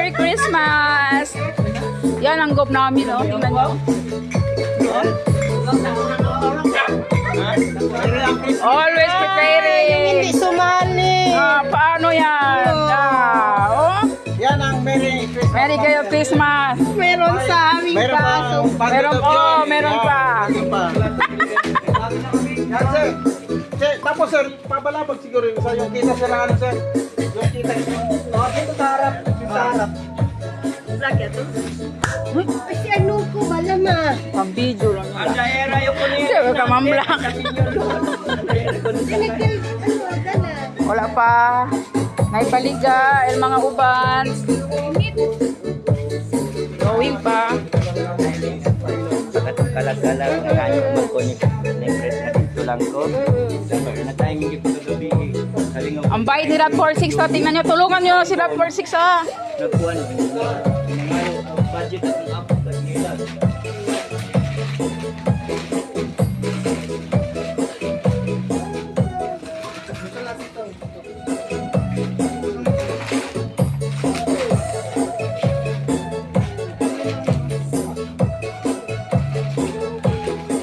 Merry Christmas! Yan ang gop namin, oh. Tingnan nyo. Always preparing. Hindi sumali. Paano yan? Oh. Yan ang Merry Christmas. Merry kayo Christmas. Meron sa aming Meron pa. kaso. Meron pa. Meron pa. Meron pa. Yan, sir. Sir, tapos sir, pabalabag siguro yung sa yung kita sir, ano sir? Yung kita yung dito sa harap. Yung sa harap. Kasi ano ko, wala ma. Pang video lang yan. Jaira, yung kunin. Sir, kamamblak. Wala pa. Naipaliga, el mga uban. Going pa. Katong kalag-kalag na kayo mag-connect na dito lang ko. Na timing ito sa gabi. Ang bayad ni Rap 46 to. Tingnan nyo, tulungan nyo si Rap 46 ah. Nagkuhan. Budget at up.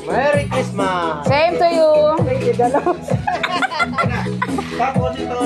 Merry Christmas. Same to you. Tapos ito